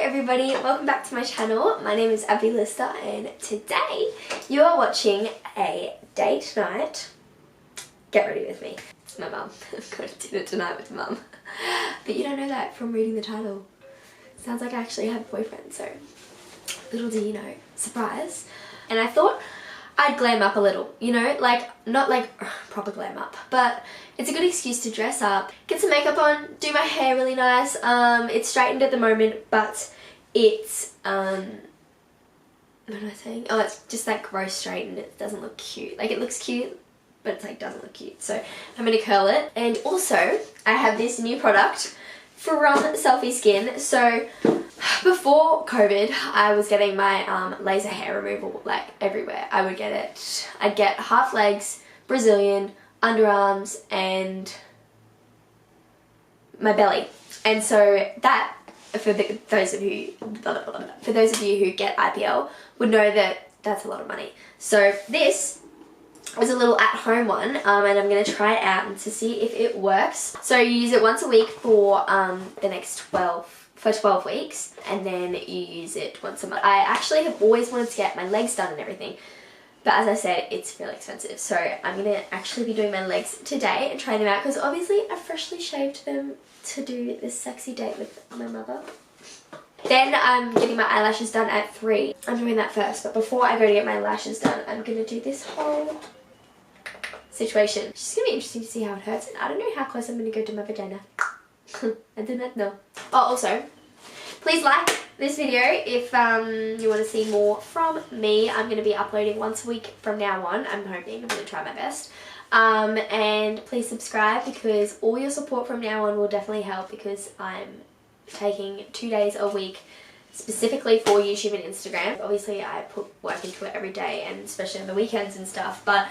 everybody, welcome back to my channel. My name is Abby Lister and today you are watching a date night. Get ready with me. It's my mum. I'm going to dinner tonight with mum. But you don't know that from reading the title. Sounds like I actually have a boyfriend, so little do you know. Surprise. And I thought I'd glam up a little, you know, like not like proper glam up, but it's a good excuse to dress up, get some makeup on, do my hair really nice. It's straightened at the moment, but it's what am I saying? Oh, it's just like gross straightened. It doesn't look cute. Like it looks cute, but it's like doesn't look cute. So I'm gonna curl it. And also I have this new product from Selfie SKin. So before COVID, I was getting my laser hair removal like everywhere. I would get it. I'd get half legs, Brazilian, underarms, and my belly. And so that, for those of you who get IPL, would know that that's a lot of money. So this was a little at-home one, and I'm going to try it out and to see if it works. So you use it once a week for the next 12 weeks, and then you use it once a month. I actually have always wanted to get my legs done and everything, but as I said, it's really expensive. So I'm going to actually be doing my legs today and try them out, because obviously I freshly shaved them to do this sexy date with my mother. Then I'm getting my eyelashes done at 3. I'm doing that first, but before I go to get my lashes done, I'm going to do this whole situation. It's just going to be interesting to see how it hurts, and I don't know how close I'm going to go to my vagina. I do not know. Oh, also, please like this video if you want to see more from me. I'm going to be uploading once a week from now on. I'm hoping. I'm going to try my best. And please subscribe, because all your support from now on will definitely help, because I'm taking 2 days a week specifically for YouTube and Instagram. Obviously I put work into it every day, and especially on the weekends and stuff, but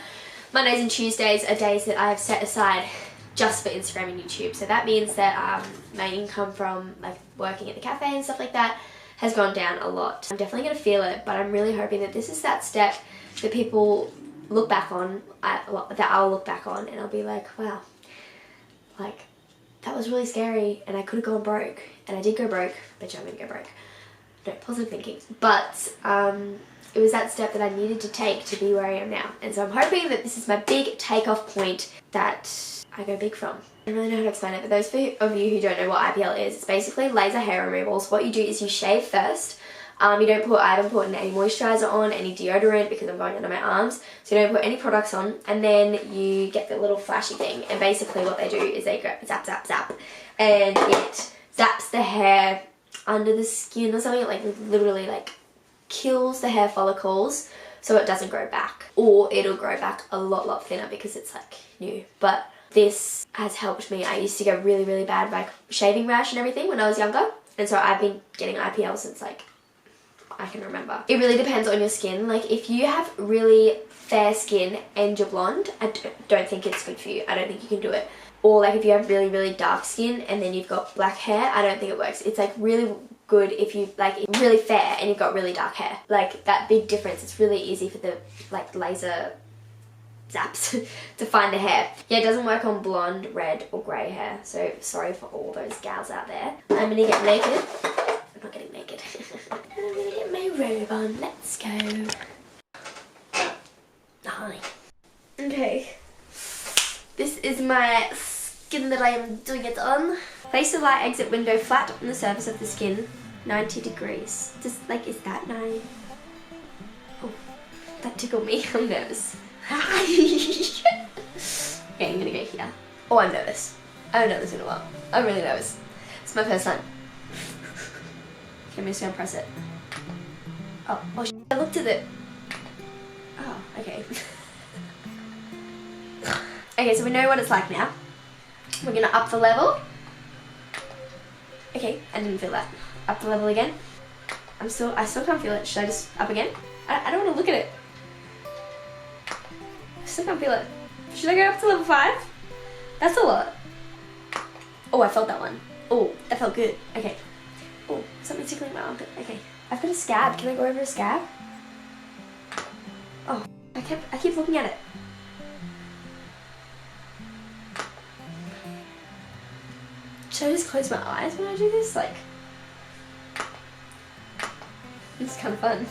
Mondays and Tuesdays are days that I have set aside just for Instagram and YouTube. So that means that my income from like working at the cafe and stuff like that has gone down a lot. I'm definitely going to feel it, but I'm really hoping that this is that step that people look back on, that I'll look back on and I'll be like, wow, like that was really scary and I could have gone broke, and I did go broke. Bet you I'm going to go broke. No, positive thinking. But it was that step that I needed to take to be where I am now. And so I'm hoping that this is my big takeoff point that I go big from. I don't really know how to explain it, but those of you who don't know what IPL is, it's basically laser hair removals. What you do is you shave first. I haven't put any moisturizer on, any deodorant, because I'm going under my arms. So you don't put any products on, and then you get the little flashy thing. And basically what they do is they go zap, zap, zap, and it zaps the hair under the skin or something. It like literally like kills the hair follicles so it doesn't grow back, or it'll grow back a lot thinner because it's like new. But this has helped me. I used to get really, really bad like shaving rash and everything when I was younger, and so I've been getting IPL since like I can remember. It really depends on your skin. Like if you have really fair skin and you're blonde, I don't think it's good for you. I don't think you can do it. Or like if you have really, really dark skin and then you've got black hair, I don't think it works. It's like really good if you like really fair and you've got really dark hair. Like that big difference. It's really easy for the like laser zaps to find the hair. Yeah, it doesn't work on blonde, red or grey hair. So sorry for all those gals out there. I'm gonna get naked. I'm not getting naked. I'm gonna get my robe on. Let's go. Hi. Okay. This is my skin that I am doing it on. Place the light exit window flat on the surface of the skin, 90 degrees. Just like, is that 9? Oh, that tickled me. I'm nervous. Okay, I'm gonna go here. Oh, I'm nervous. I haven't done this in a while. I'm really nervous. It's my first time. Okay, I'm just gonna press it. Oh, I looked at it. Oh, okay. Okay, so we know what it's like now. We're gonna up the level. Okay, I didn't feel that. Up the level again. I still can't feel it. Should I just up again? I don't want to look at it. I still can't feel it. Should I go up to level 5? That's a lot. Oh, I felt that one. Oh, that felt good. Okay. Oh, something tickling my armpit. Okay. I've got a scab. Can I go over a scab? Oh, I keep looking at it. Should I just close my eyes when I do this? Like, It's kind of fun.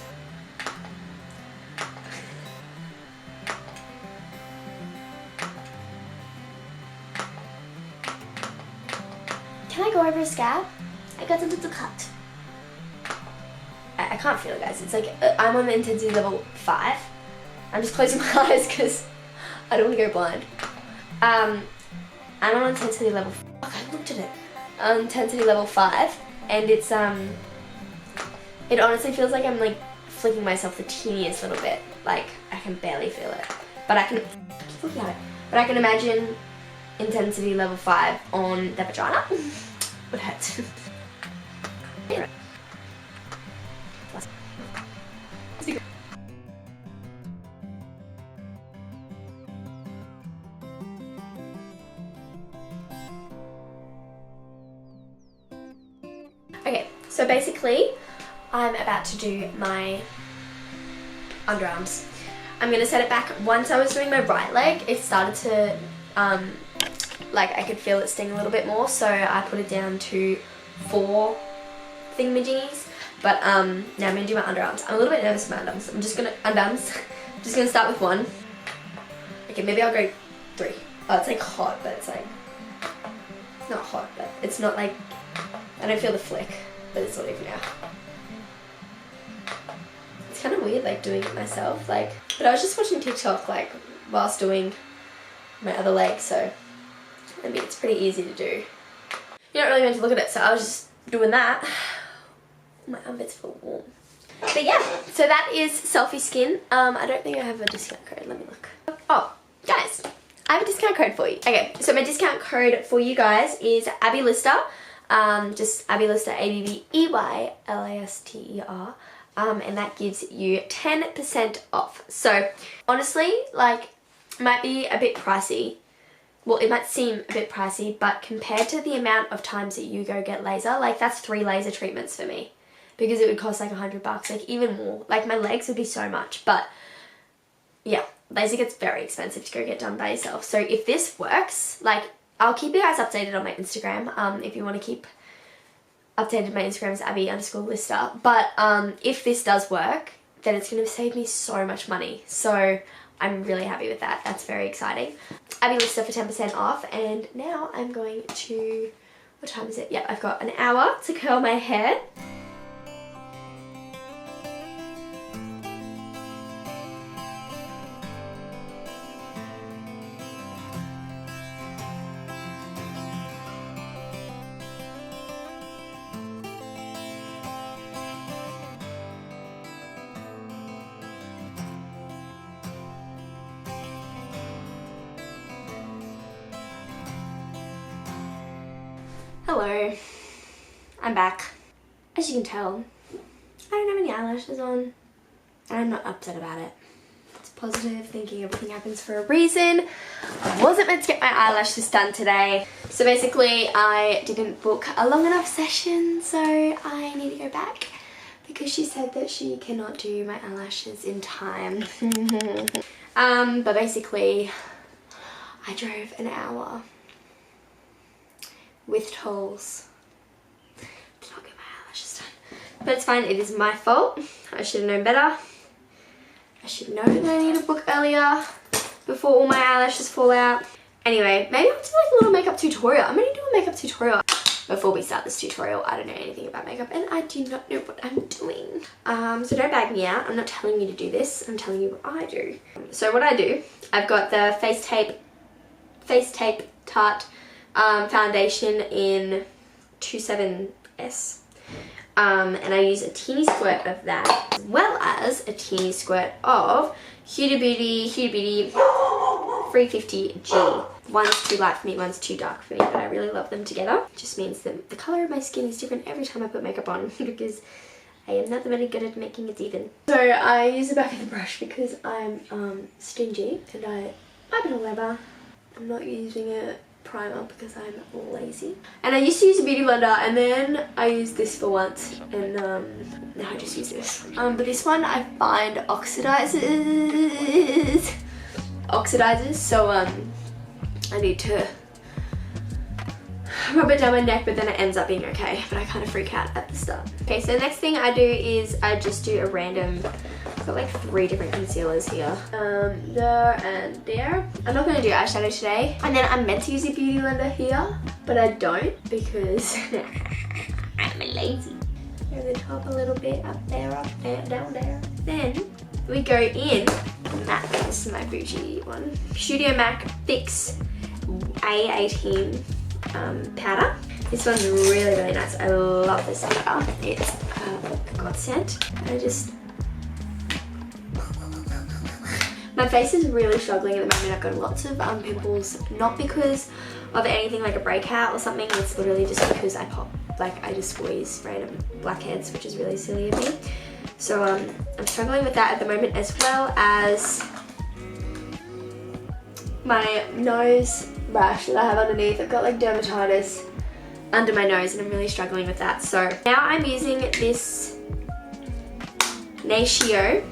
Can I go over a scab? I got a little cut. I can't feel it, guys. It's like I'm on the intensity level 5. I'm just closing my eyes because I don't want to go blind. I'm on intensity level. Fuck, I looked at it. Intensity level 5, and it's it honestly feels like I'm like flicking myself the teeniest little bit. Like I can barely feel it, but I can keep looking at it. But I can imagine intensity level 5 on the vagina would hurt. Okay, so basically, I'm about to do my underarms. I'm gonna set it back. Once I was doing my right leg, it started to, like I could feel it sting a little bit more, so I put it down to 4 thingamajiggies. But now I'm gonna do my underarms. I'm a little bit nervous about underarms. I'm just gonna start with 1. Okay, maybe I'll go 3. Oh, it's like hot, but it's like, it's not hot, but it's not like, I don't feel the flick, but it's sort of now. It's kind of weird like doing it myself, like, but I was just watching TikTok like whilst doing my other leg, so I mean it's pretty easy to do. You're not really meant to look at it, so I was just doing that. My armpits feel warm. But yeah, so that is Selfie SKin. I don't think I have a discount code, let me look. Oh, guys, I have a discount code for you. Okay, so my discount code for you guys is Abby Lister. Just Abby Lister, ABBYLASTER, and that gives you 10% off. So honestly, like, it might be a bit pricey. Well, it might seem a bit pricey, but compared to the amount of times that you go get laser, like that's 3 laser treatments for me, because it would cost like $100, like even more. Like my legs would be so much, but yeah, laser gets very expensive to go get done by yourself. So if this works, like, I'll keep you guys updated on my Instagram. If you want to keep updated, my Instagram is Abby_Lister. But if this does work, then it's going to save me so much money. So I'm really happy with that. That's very exciting. Abby Lister for 10% off. And now I'm going to, what time is it? Yeah, I've got an hour to curl my hair. Hello, I'm back. As you can tell, I don't have any eyelashes on, and I'm not upset about it. It's positive thinking, everything happens for a reason. I wasn't meant to get my eyelashes done today. So basically I didn't book a long enough session, so I need to go back because she said that she cannot do my eyelashes in time. But basically I drove an hour with tolls to not get my eyelashes done. But it's fine, it is my fault. I should have known better. I should know that I need to book earlier before all my eyelashes fall out. Anyway, maybe I'll do like a little makeup tutorial. I'm gonna do a makeup tutorial. Before we start this tutorial, I don't know anything about makeup and I do not know what I'm doing. So don't bag me out. I'm not telling you to do this. I'm telling you what I do. So what I do, I've got the Face Tape Tarte foundation in 27S, and I use a teeny squirt of that, as well as a teeny squirt of Huda Beauty 350G. One's too light for me, one's too dark for me, but I really love them together. It just means that the colour of my skin is different every time I put makeup on because I am not very good at making it even. So I use the back of the brush because I'm stingy and I wipe it all over. I'm not using a primer because I'm lazy. And I used to use a beauty blender and then I used this for once and now I just use this. But this one I find oxidizes, so I need to rub it down my neck, but then it ends up being okay, but I kind of freak out at the start. Okay, so the next thing I do is I just do a random, I've got like 3 different concealers here. There and there. I'm not gonna do eyeshadow today. And then I'm meant to use a beauty blender here, but I don't because I'm lazy. Over the top a little bit, up there, down there. Then we go in MAC, this is my bougie one. Studio MAC Fix A18 powder. This one's really, really nice. I love this powder. It's a godsend. I just... My face is really struggling at the moment. I've got lots of pimples, not because of anything like a breakout or something. It's literally just because I just squeeze random blackheads, which is really silly of me. So I'm struggling with that at the moment, as well as my nose rash that I have underneath. I've got like dermatitis under my nose and I'm really struggling with that. So now I'm using this Natio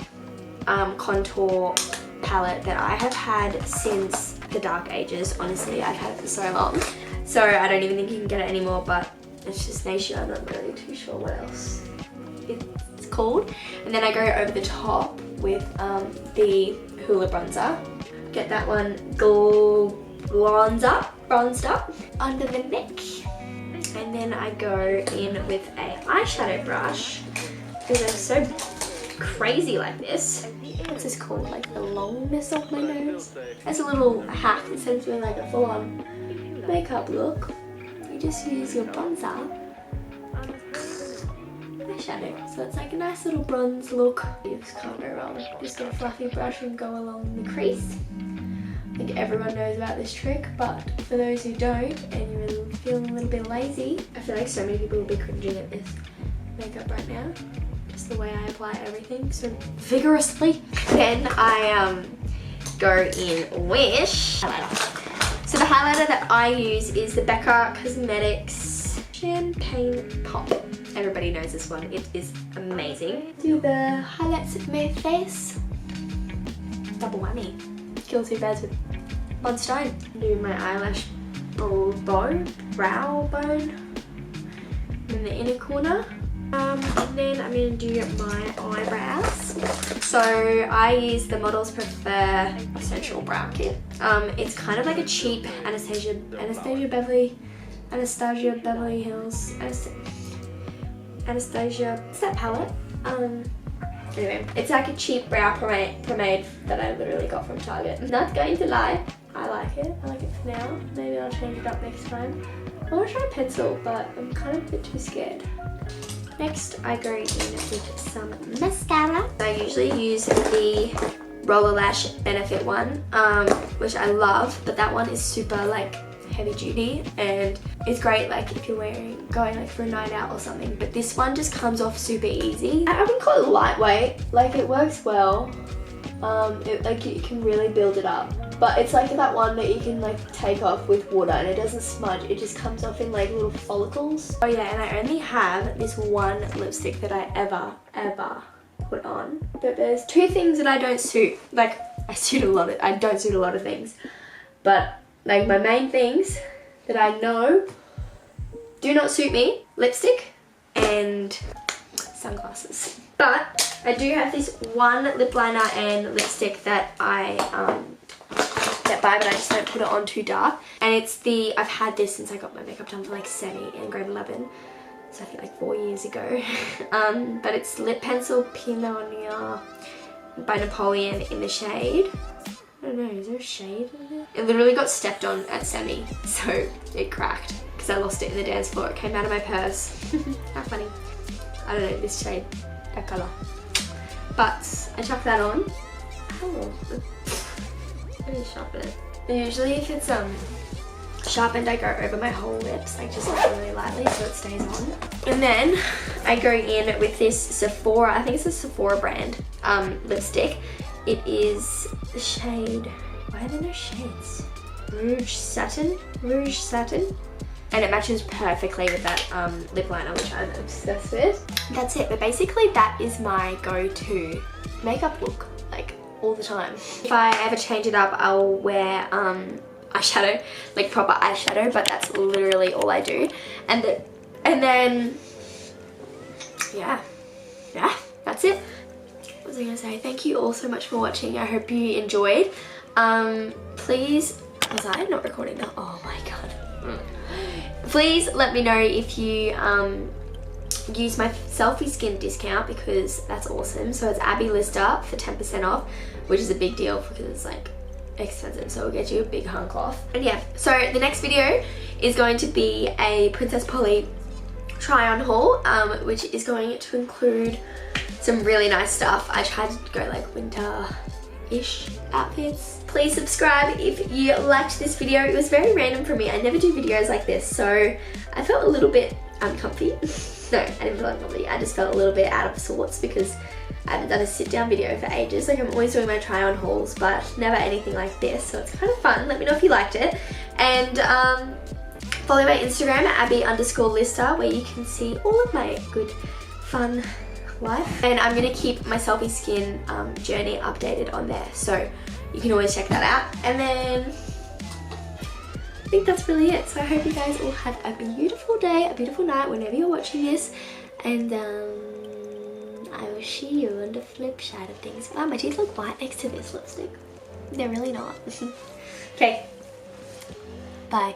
contour palette that I have had since the dark ages. Honestly, I've had it for so long. So I don't even think you can get it anymore, but it's just Natio. I'm not really too sure what else it's called. And then I go over the top with the Hoola bronzer. Get that one bronzed up under the neck. And then I go in with a eyeshadow brush because I'm so crazy like this. What's this called? Like the longness of my nose. That's a little hack instead of doing like a full-on makeup look. You just use your bronzer eyeshadow. So it's like a nice little bronze look. You just can't go wrong. Just get a fluffy brush and go along the crease. I think everyone knows about this trick, but for those who don't and you're feeling a little bit lazy, I feel like so many people will be cringing at this makeup right now. Just the way I apply everything so vigorously. Then I go in with highlighter. So the highlighter that I use is the Becca Cosmetics Champagne Pop. Everybody knows this one. It is amazing. Do the highlights of my face. Double whammy. Kill 2 birds with 1 stone. Do my eyelash brow bone in the inner corner. And then I'm going to do my eyebrows. So I use the Models Prefer Essential Brow Kit. It's kind of like a cheap Anastasia Beverly Hills. Anastasia, what's that palette? Anyway, it's like a cheap brow pomade that I literally got from Target. Not going to lie, I like it. I like it for now. Maybe I'll change it up next time. I want to try a pencil, but I'm kind of a bit too scared. Next, I go in with some mascara. I usually use the Roller Lash Benefit one, which I love, but that one is super like heavy duty and it's great like if you're going like for a night out or something, but this one just comes off super easy. I wouldn't call it lightweight, like it works well. You can really build it up, but it's like that one that you can like take off with water and it doesn't smudge, it just comes off in like little follicles. Oh yeah, and I only have this one lipstick that I ever put on, but there's 2 things that I don't suit. Like I don't suit a lot of things, but like my main things that I know do not suit me, lipstick and sunglasses. But I do have this one lip liner and lipstick that I get by, but I just don't put it on too dark. And it's I've had this since I got my makeup done for like Semi in grade 11. So I think like 4 years ago. But it's Lip Pencil Pinot Noir by Napoleon in the shade. I don't know, is there a shade in there? It literally got stepped on at Semi, so it cracked because I lost it in the dance floor. It came out of my purse. How funny. I don't know, this shade, that colour. But I chuck that on. Oh, let me sharpen it. And usually if it's sharpened, I go over my whole lips, like just like really lightly so it stays on. And then I go in with this Sephora, I think it's a Sephora brand lipstick. It is the shade, why are there no shades? Rouge Satin. And it matches perfectly with that lip liner, which I'm obsessed with. That's it, but basically that is my go-to makeup look, like all the time. If I ever change it up, I'll wear eyeshadow, like proper eyeshadow, but that's literally all I do. And then yeah, that's it. What was I gonna say? Thank you all so much for watching. I hope you enjoyed. Please, was I not recording that? Oh my god. Please let me know if you use my Selfie SKin discount, because that's awesome. So it's Abby Lister for 10% off, which is a big deal because it's like expensive, so it'll get you a big hunk off. And yeah, so the next video is going to be a Princess Polly try on haul, which is going to include some really nice stuff. I tried to go like winter-ish outfits. Please subscribe if you liked this video. It was very random for me. I never do videos like this, so I felt a little bit uncomfy. No, I didn't feel uncomfy. I just felt a little bit out of sorts because I haven't done a sit-down video for ages. Like, I'm always doing my try-on hauls, but never anything like this, so it's kind of fun. Let me know if you liked it. And follow my Instagram at Abby_Lister, where you can see all of my good, fun life. And I'm going to keep my Selfie SKin journey updated on there, so you can always check that out. And then I think that's really it. So I hope you guys all have a beautiful day, a beautiful night whenever you're watching this. And I will see you on the flip side of things. Wow, my teeth look white next to this lipstick. They're really not. Okay. Bye.